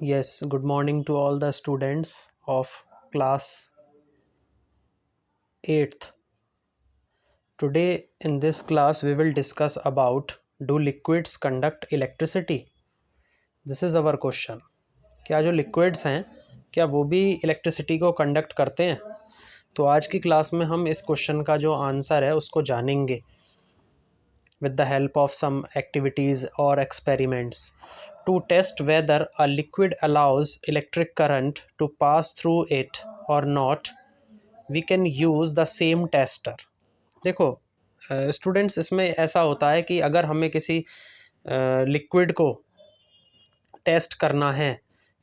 Yes, good morning to all the students of class 8th. Today in this class we will discuss about do liquids conduct electricity? This is our question. क्या जो liquids हैं क्या वो भी electricity को conduct करते हैं? तो आज की क्लास में हम इस क्वेश्चन का जो आंसर है उसको जानेंगे with the help of some activities or experiments to test whether a liquid allows electric current to pass through it or not. We can use the same tester. देखो students इसमें ऐसा होता है कि अगर हमें किसी लिक्विड को टेस्ट करना है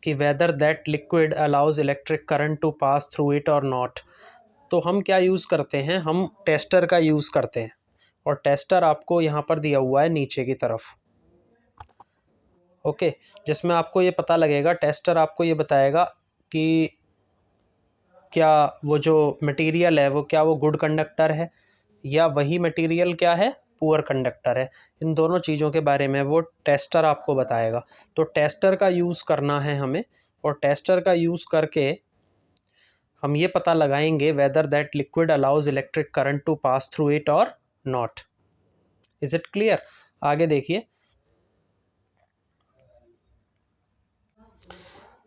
कि whether that liquid allows electric current to pass through it और नॉट, तो हम क्या यूज़ करते हैं, हम टेस्टर का यूज़ करते हैं। और टेस्टर आपको यहाँ पर दिया हुआ है नीचे की तरफ, ओके, जिसमें आपको ये पता लगेगा, टेस्टर आपको ये बताएगा कि क्या वो जो मटेरियल है वो क्या वो गुड कंडक्टर है या वही मटेरियल क्या है पुअर कंडक्टर है। इन दोनों चीज़ों के बारे में वो टेस्टर आपको बताएगा। तो टेस्टर का यूज़ करना है हमें, और टेस्टर का यूज़ करके हम ये पता लगाएंगे whether that liquid allows electric current to pass through it और नॉट। Is it clear? आगे देखिए।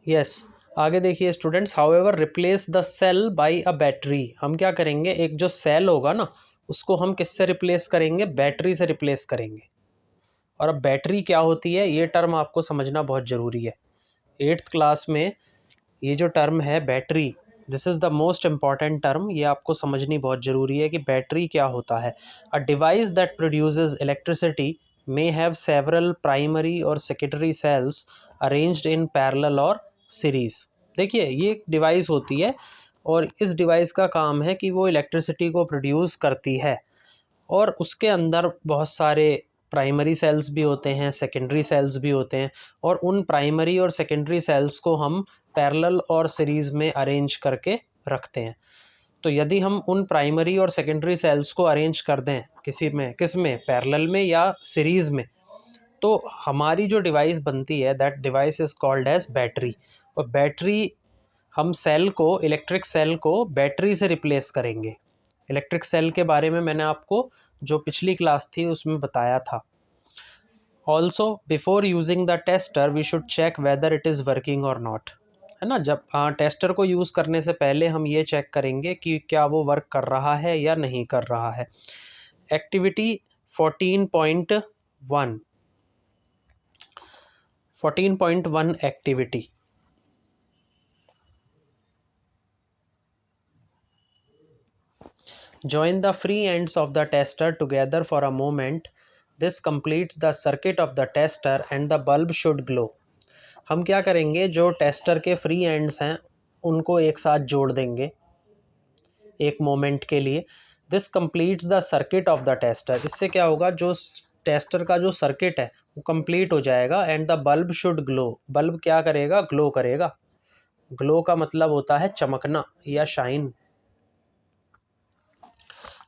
यस, आगे देखिए students, however replace the cell by a battery. हम क्या करेंगे, एक जो सेल होगा ना उसको हम किससे रिप्लेस करेंगे, बैटरी से रिप्लेस करेंगे। और अब बैटरी क्या होती है ये टर्म आपको समझना बहुत ज़रूरी है। 8th क्लास में ये जो टर्म है battery, this is the most important term, ये आपको समझनी बहुत ज़रूरी है कि बैटरी क्या होता है। A device that produces electricity may have several primary और secondary cells arranged in parallel और सीरीज़। देखिए ये एक डिवाइस होती है और इस डिवाइस का काम है कि वो इलेक्ट्रिसिटी को प्रोड्यूस करती है, और उसके अंदर बहुत सारे प्राइमरी सेल्स भी होते हैं, सेकेंडरी सेल्स भी होते हैं, और उन प्राइमरी और सेकेंडरी सेल्स को हम पैरेलल और सीरीज़ में अरेंज करके रखते हैं। तो यदि हम उन प्राइमरी और सेकेंडरी सेल्स को अरेंज कर दें किस में, पैरेलल में या सीरीज़ में, तो हमारी जो डिवाइस बनती है that device is called as battery. और बैटरी, हम सेल को, इलेक्ट्रिक सेल को बैटरी से रिप्लेस करेंगे। इलेक्ट्रिक सेल के बारे में मैंने आपको जो पिछली क्लास थी उसमें बताया था। Also before using the tester we should check whether it is working और नॉट, है ना। जब टेस्टर को यूज़ करने से पहले हम ये चेक करेंगे कि क्या वो वर्क कर रहा है या नहीं कर रहा है। Activity 14.1 14.1 activity. Join the free ends of the tester together for a moment. This completes the circuit of the tester and the bulb should glow. हम क्या करेंगे, जो टेस्टर के फ्री एंड्स हैं उनको एक साथ जोड़ देंगे एक मोमेंट के लिए। This completes the circuit of the tester. इससे क्या होगा, जो टेस्टर का जो सर्किट है वो कंप्लीट हो जाएगा। And the bulb should glow. Bulb क्या करेगा, ग्लो करेगा। ग्लो का मतलब होता है चमकना या shine.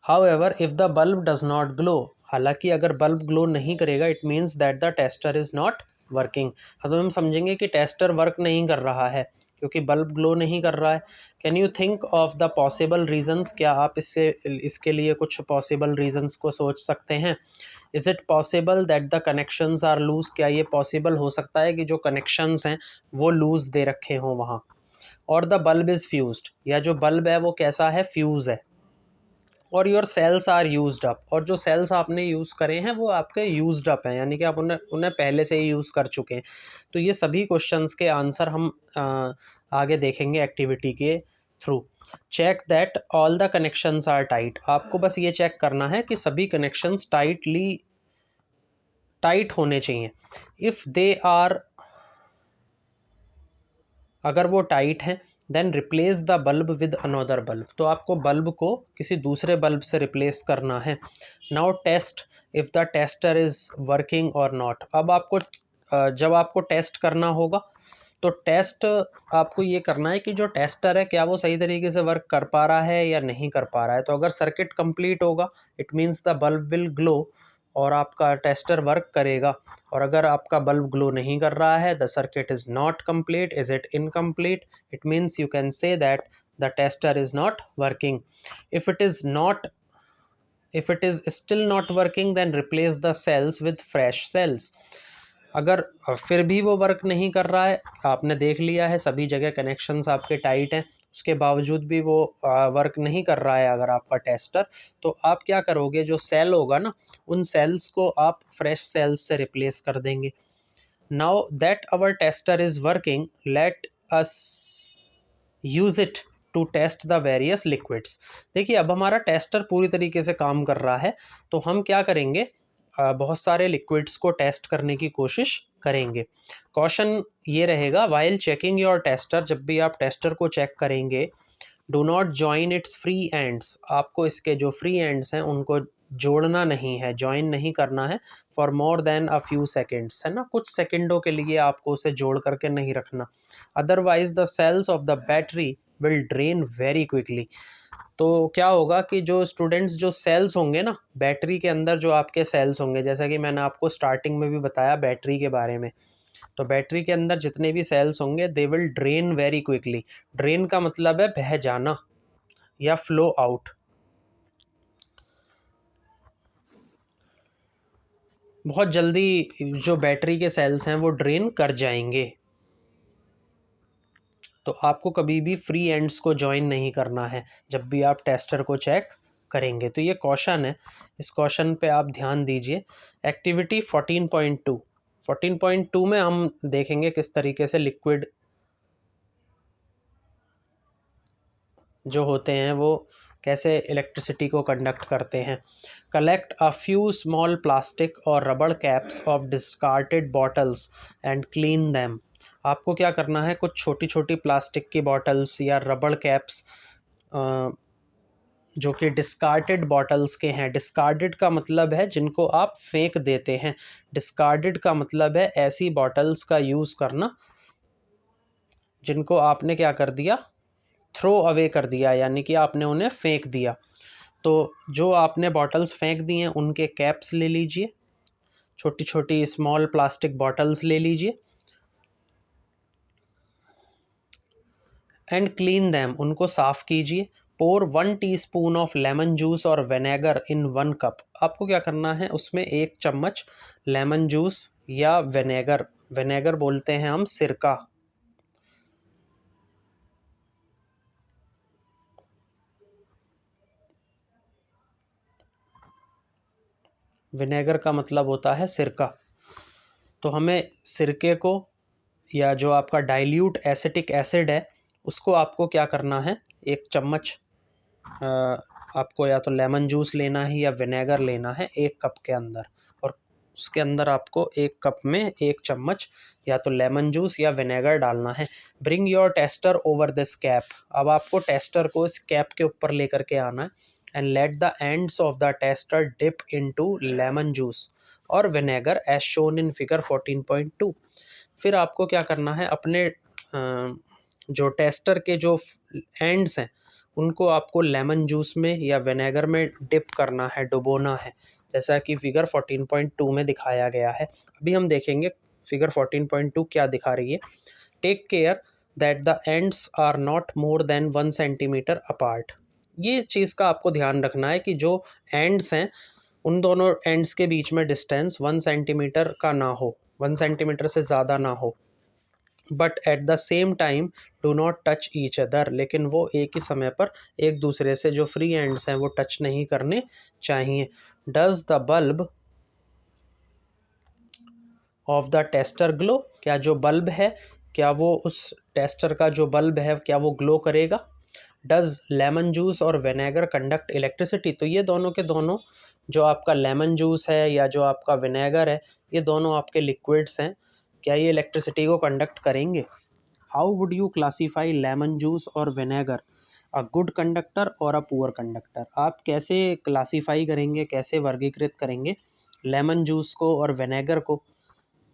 However, if the bulb does not glow, हालांकि अगर बल्ब ग्लो नहीं करेगा, it means that the tester is not working. तो हम समझेंगे कि टेस्टर वर्क नहीं कर रहा है क्योंकि बल्ब ग्लो नहीं कर रहा है। Can you think of the possible reasons? क्या आप इसके लिए कुछ पॉसिबल रीजंस को सोच सकते हैं? Is it possible that the connections are loose? क्या ये पॉसिबल हो सकता है कि जो कनेक्शंस हैं वो लूज दे रखे हों वहाँ? और द बल्ब इज़ फ्यूज्ड, या जो बल्ब है वो कैसा है, फ्यूज़ है। और your cells are used up, और जो सेल्स आपने यूज़ करे हैं वो आपके यूज्ड अप हैं, यानी कि आप उन्हें पहले से ही यूज़ कर चुके हैं। तो ये सभी क्वेश्चंस के आंसर हम आगे देखेंगे एक्टिविटी के थ्रू। Check that all the connections are tight. आपको बस ये चेक करना है कि सभी कनेक्शंस टाइट होने चाहिए। इफ़ दे आर, अगर वो टाइट हैं, then replace the bulb with another bulb. तो आपको बल्ब को किसी दूसरे बल्ब से रिप्लेस करना है। Now test if the tester is working और नॉट। अब आपको जब आपको टेस्ट करना होगा तो टेस्ट आपको ये करना है कि जो टेस्टर है क्या वो सही तरीके से वर्क कर पा रहा है या नहीं कर पा रहा है। तो अगर सर्किट कंप्लीट होगा, it means the bulb will glow. और आपका टेस्टर वर्क करेगा। और अगर आपका बल्ब ग्लो नहीं कर रहा है, the circuit is not complete, is it incomplete, it means you can say that the tester is not working. If it is not if it is still not working, then replace the cells with fresh cells। अगर फिर भी वो work नहीं कर रहा है, आपने देख लिया है सभी जगह कनेक्शंस आपके टाइट हैं, उसके बावजूद भी वो वर्क नहीं कर रहा है अगर आपका टेस्टर, तो आप क्या करोगे, जो सेल होगा ना, उन सेल्स को आप फ्रेश सेल्स से रिप्लेस कर देंगे। Now that our tester is working, let us use it to test the various liquids. देखिए अब हमारा टेस्टर पूरी तरीके से काम कर रहा है, तो हम क्या करेंगे, बहुत सारे लिक्विड्स को टेस्ट करने की कोशिश करेंगे। कॉशन ये रहेगा, वाइल चेकिंग योर टेस्टर, जब भी आप टेस्टर को चेक करेंगे, do not join it's free ends, आपको इसके जो फ्री एंड्स हैं उनको जोड़ना नहीं है, जॉइन नहीं करना है, for more than a few seconds, है ना, कुछ सेकेंडों के लिए आपको उसे जोड़ करके नहीं रखना। Otherwise the cells of the battery will drain very quickly. तो क्या होगा कि जो स्टूडेंट्स, जो सेल्स होंगे ना बैटरी के अंदर, जो आपके सेल्स होंगे, जैसा कि मैंने आपको स्टार्टिंग में भी बताया बैटरी के बारे में, तो बैटरी के अंदर जितने भी सेल्स होंगे they will drain very quickly. Drain का मतलब है बह जाना या फ्लो आउट। बहुत जल्दी जो बैटरी के सेल्स हैं वो ड्रेन कर जाएंगे। तो आपको कभी भी फ्री एंड्स को ज्वाइन नहीं करना है जब भी आप टेस्टर को चेक करेंगे। तो ये क्वेश्चन है, इस क्वेश्चन पे आप ध्यान दीजिए। एक्टिविटी 14.2 में हम देखेंगे किस तरीके से लिक्विड जो होते हैं वो कैसे इलेक्ट्रिसिटी को कंडक्ट करते हैं। Collect a few small plastic और रबड़ caps of discarded bottles and clean them. आपको क्या करना है, कुछ छोटी छोटी प्लास्टिक की बॉटल्स या रबड़ कैप्स जो कि डिस्कार्टेड बॉटल्स के हैं, डिस्कार्डेड का मतलब है जिनको आप फेंक देते हैं, डिस्कार्डेड का मतलब है ऐसी बॉटल्स का यूज़ करना जिनको आपने क्या कर दिया, थ्रो अवे कर दिया, यानी कि आपने उन्हें फेंक दिया। तो जो आपने बॉटल्स फेंक दी हैं उनके कैप्स ले लीजिए, छोटी छोटी स्मॉल प्लास्टिक बॉटल्स ले लीजिए, एंड क्लीन दैम, उनको साफ़ कीजिए। पोर 1 टीस्पून ऑफ लेमन जूस और विनेगर इन 1 कप। आपको क्या करना है, उसमें 1 चम्मच लेमन जूस या विनेगर, विनेगर बोलते हैं हम सिरका, विनेगर का मतलब होता है सिरका। तो हमें सिरके को, या जो आपका डाइल्यूट एसिटिक एसिड है, उसको आपको क्या करना है, 1 चम्मच आपको या तो लेमन जूस लेना है या विनेगर लेना है 1 कप के अंदर, और उसके अंदर आपको 1 कप में 1 चम्मच या तो लेमन जूस या विनेगर डालना है। Bring your tester over this cap. अब आपको टेस्टर को इस कैप के ऊपर लेकर के आना है। And let the ends of the tester dip into lemon juice और vinegar as shown in figure 14.2। फिर आपको क्या करना है, अपने जो टेस्टर के जो एंड्स हैं उनको आपको लेमन जूस में या विनेगर में डिप करना है, डुबोना है, जैसा कि फिगर 14.2 में दिखाया गया है। अभी हम देखेंगे फिगर 14.2 क्या दिखा रही है। Take care that the ends are not more than 1 centimetre apart. ये चीज़ का आपको ध्यान रखना है कि जो एंड्स हैं उन दोनों एंड्स के बीच में डिस्टेंस 1 सेंटीमीटर का ना हो, 1 सेंटीमीटर से ज़्यादा ना हो। But at the same time do not touch each other, लेकिन वो एक ही समय पर एक दूसरे से जो फ्री एंड्स हैं वो टच नहीं करने चाहिए। Does the bulb of the tester glow, क्या जो बल्ब है, क्या वो उस टेस्टर का जो बल्ब है क्या वो ग्लो करेगा। डज लेमन जूस और विनेगर कंडक्ट इलेक्ट्रिसिटी, तो ये दोनों के दोनों, जो आपका लेमन जूस है या जो आपका विनेगर है, ये दोनों आपके लिक्विड्स हैं, क्या ये इलेक्ट्रिसिटी को कंडक्ट करेंगे। How would you classify lemon juice और विनेगर, अ गुड कंडक्टर और अ पुअर कंडक्टर। आप कैसे क्लासीफाई करेंगे, कैसे वर्गीकृत करेंगे लेमन जूस को और विनेगर को,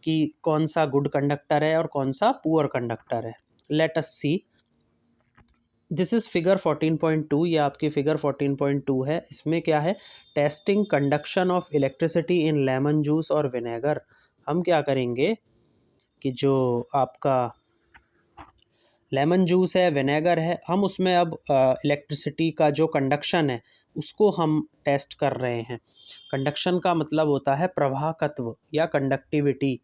कि कौन सा गुड कंडक्टर है और कौन सा पुअर कंडक्टर है। Let us see. This is figure 14.2, ये आपकी फिगर 14.2 है। इसमें क्या है, testing conduction of electricity in lemon juice और विनेगर। हम क्या करेंगे कि जो आपका लेमन जूस है, विनेगर है, हम उसमें अब इलेक्ट्रिसिटी का जो कंडक्शन है उसको हम टेस्ट कर रहे हैं। कंडक्शन का मतलब होता है प्रवाहकत्व या कंडक्टिविटी।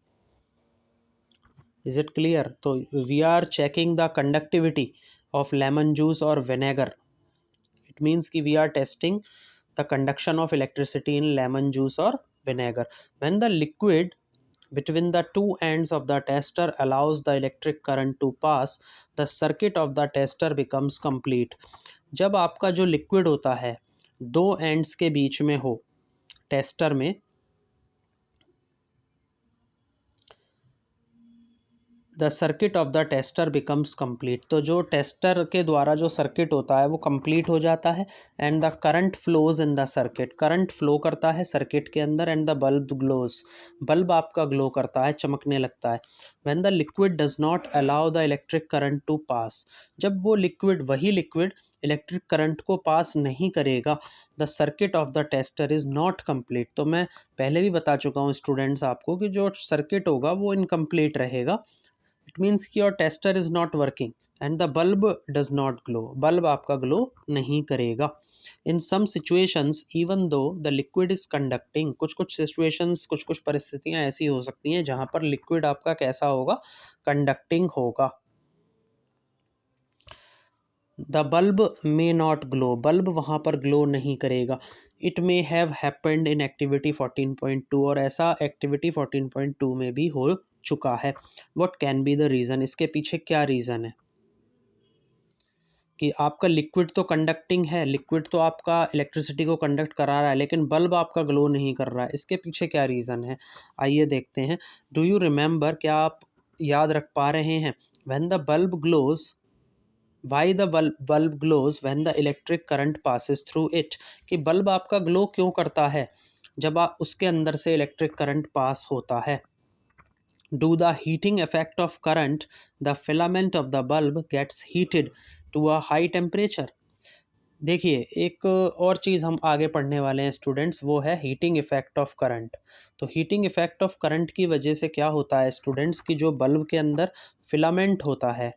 Is it clear? तो we are checking the conductivity of lemon juice और विनेगर। इट मीन्स कि we are testing the conduction of electricity in lemon juice और vinegar. When the liquid between the two ends of the tester allows the electric current to pass, the circuit of the tester becomes complete। जब आपका जो liquid होता है दो ends के बीच में हो टेस्टर में, the circuit of the tester becomes complete, तो जो टेस्टर के द्वारा जो सर्किट होता है वो कंप्लीट हो जाता है। And the current flows in the circuit, current flow करता है सर्किट के अंदर। And the bulb glows, bulb आपका ग्लो करता है, चमकने लगता है। When the liquid does not allow the electric current to pass, जब वो लिक्विड, वही लिक्विड इलेक्ट्रिक करंट को पास नहीं करेगा, the circuit of the tester is not complete. तो मैं पहले भी बता चुका हूँ स्टूडेंट्स आपको कि जो सर्किट होगा वो इनकम्प्लीट रहेगा। इट मीन्स कि your tester is not working and the bulb does not glow, bulb आपका ग्लो नहीं करेगा। In some situations even though the liquid is conducting, कुछ कुछ सिचुएशंस, कुछ कुछ परिस्थितियां ऐसी हो सकती हैं जहां पर लिक्विड आपका कैसा होगा, कंडक्टिंग होगा। The bulb may not glow, bulb वहाँ पर ग्लो नहीं करेगा। It may have happened in activity 14.2, और ऐसा एक्टिविटी 14.2 में भी हो चुका है। What can be the reason, इसके पीछे क्या रीज़न है कि आपका लिक्विड तो कंडक्टिंग है, लिक्विड तो आपका इलेक्ट्रिसिटी को कंडक्ट करा रहा है, लेकिन बल्ब आपका ग्लो नहीं कर रहा है, इसके पीछे क्या रीज़न है? आइए देखते हैं। डू यू रिमेंबर, क्या आप याद रख पा रहे हैं? When the bulb glows, why the bulb glows when the electric current passes through it, कि बल्ब आपका ग्लो क्यों करता है जब आप उसके अंदर से इलेक्ट्रिक करंट पास होता है। Due the heating effect of current, the filament of the bulb gets heated to a high temperature. देखिए, एक और चीज़ हम आगे पढ़ने वाले हैं स्टूडेंट्स, वो है हीटिंग इफेक्ट ऑफ करंट। तो हीटिंग इफेक्ट ऑफ करंट की वजह से क्या होता है स्टूडेंट्स, की जो बल्ब के अंदर फिलामेंट होता है,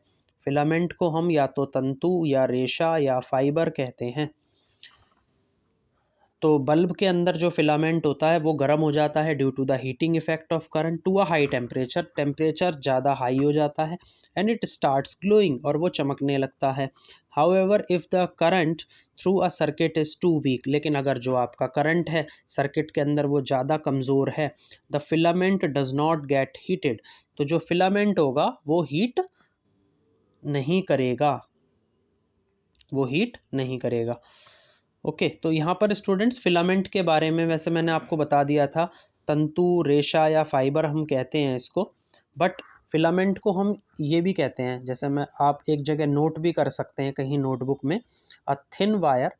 फिलामेंट को हम या तो तंतु या रेशा या फाइबर कहते हैं। तो बल्ब के अंदर जो फिलामेंट होता है वो गर्म हो जाता है due to the heating effect of current to a high temperature, temperature ज़्यादा हाई हो जाता है। एंड इट स्टार्ट्स ग्लोइंग, और वो चमकने लगता है। However if the current through a circuit is too weak, लेकिन अगर जो आपका करंट है सर्किट के अंदर वो ज़्यादा कमज़ोर है, the filament does not gate heated, तो जो फिलामेंट होगा वो हीट नहीं करेगा, वो हीट नहीं करेगा। ओके, तो यहाँ पर स्टूडेंट्स फिलामेंट के बारे में वैसे मैंने आपको बता दिया था, तंतु, रेशा या फाइबर हम कहते हैं इसको, बट फिलामेंट को हम ये भी कहते हैं, जैसे मैं आप एक जगह नोट भी कर सकते हैं कहीं नोटबुक में, a thin wire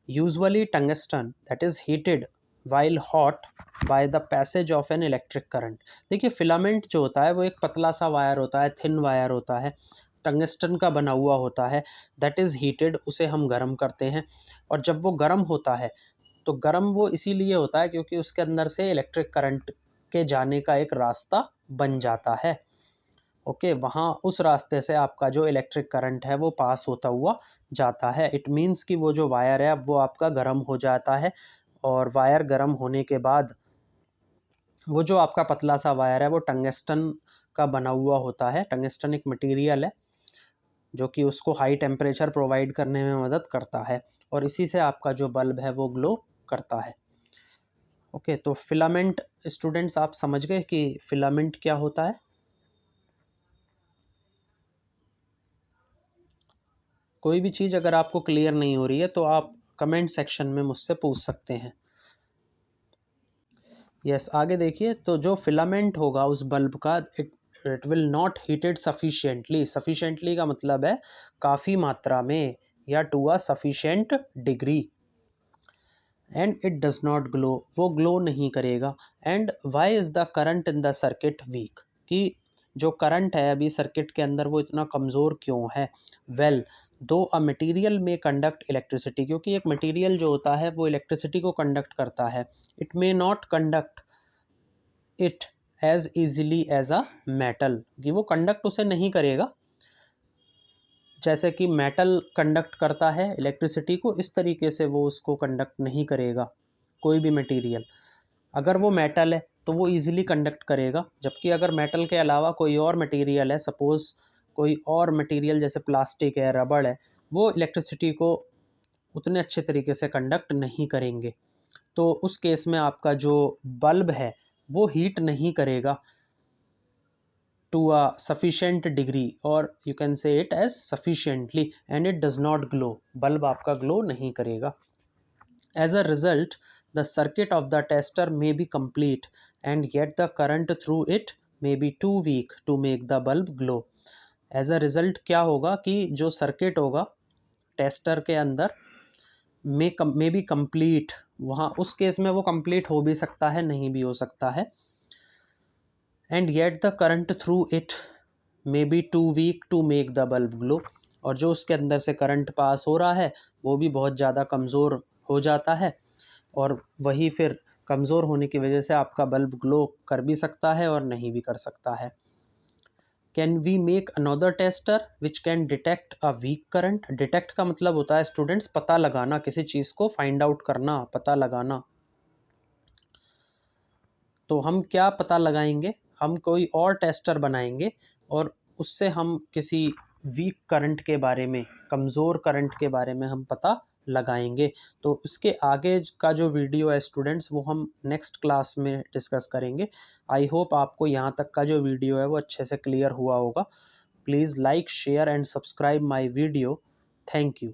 usually tungsten that is heated while hot by the passage of an electric current. देखिए, फिलामेंट जो होता है वो एक पतला सा वायर होता है, थिन वायर होता है, टंगस्टन का बना हुआ होता है, दैट इज़ हीटेड, उसे हम गर्म करते हैं। और जब वो गर्म होता है तो गर्म वो इसीलिए होता है क्योंकि उसके अंदर से इलेक्ट्रिक करंट के जाने का एक रास्ता बन जाता है। ओके, वहाँ उस रास्ते से आपका जो इलेक्ट्रिक करंट है वो पास होता हुआ जाता है। इट मीन्स कि वो जो वायर है अब वो आपका गर्म हो जाता है, और वायर गर्म होने के बाद वो जो आपका पतला सा वायर है वो टंगस्टन का बना हुआ होता है। टंगस्टन एक मटेरियल है जो कि उसको हाई टेम्परेचर प्रोवाइड करने में मदद करता है, और इसी से आपका जो बल्ब है वो ग्लो करता है। ओके, तो फिलामेंट स्टूडेंट्स आप समझ गए कि फिलामेंट क्या होता है? कोई भी चीज़ अगर आपको क्लियर नहीं हो रही है तो आप कमेंट सेक्शन में मुझसे पूछ सकते हैं। यस, आगे देखिए, तो जो फिलामेंट होगा उस बल्ब का, it it will not heated sufficiently, sufficiently का मतलब है काफ़ी मात्रा में या to a sufficient degree. And it does not glow, वो ग्लो नहीं करेगा। And why is the current in the circuit weak, कि जो करंट है अभी सर्किट के अंदर वो इतना कमज़ोर क्यों है? वेल, दो अ मटेरियल में कंडक्ट इलेक्ट्रिसिटी, क्योंकि एक मटेरियल जो होता है वो इलेक्ट्रिसिटी को कंडक्ट करता है। It may not conduct it as easily as a metal, कि वो कंडक्ट उसे नहीं करेगा जैसे कि मेटल कंडक्ट करता है इलेक्ट्रिसिटी को, इस तरीके से वो उसको कंडक्ट नहीं करेगा कोई भी मटेरियल। अगर वो मेटल है तो वो इजीली कंडक्ट करेगा, जबकि अगर मेटल के अलावा कोई और मटेरियल है, सपोज़ कोई और मटेरियल जैसे प्लास्टिक है, रबड़ है, वो इलेक्ट्रिसिटी को उतने अच्छे तरीके से कंडक्ट नहीं करेंगे। तो उस केस में आपका जो बल्ब है वो हीट नहीं करेगा to a sufficient degree, or you can say it as sufficiently, and it does not glow, bulb आपका ग्लो नहीं करेगा। As a result, the circuit of the tester may be complete and yet the current through it may be too weak to make the bulb glow. As a result क्या होगा कि जो circuit होगा tester के अंदर may be complete, वहाँ उस case में वो कंप्लीट हो भी सकता है, नहीं भी हो सकता है। And yet the current through it may be too weak to make the bulb glow, और जो उसके अंदर से करंट पास हो रहा है वो भी बहुत ज़्यादा कमज़ोर हो जाता है, और वही फिर कमज़ोर होने की वजह से आपका बल्ब ग्लो कर भी सकता है और नहीं भी कर सकता है। Can we make another tester which can detect a weak current? Detect का मतलब होता है स्टूडेंट्स पता लगाना, किसी चीज़ को फाइंड आउट करना, पता लगाना। तो हम क्या पता लगाएंगे? हम कोई और टेस्टर बनाएंगे और उससे हम किसी वीक करंट के बारे में, कमज़ोर करंट के बारे में हम पता लगाएंगे। तो उसके आगे का जो वीडियो है स्टूडेंट्स वो हम नेक्स्ट क्लास में डिस्कस करेंगे। आई होप आपको यहाँ तक का जो वीडियो है वो अच्छे से क्लियर हुआ होगा। Please like, share and subscribe my video. Thank you.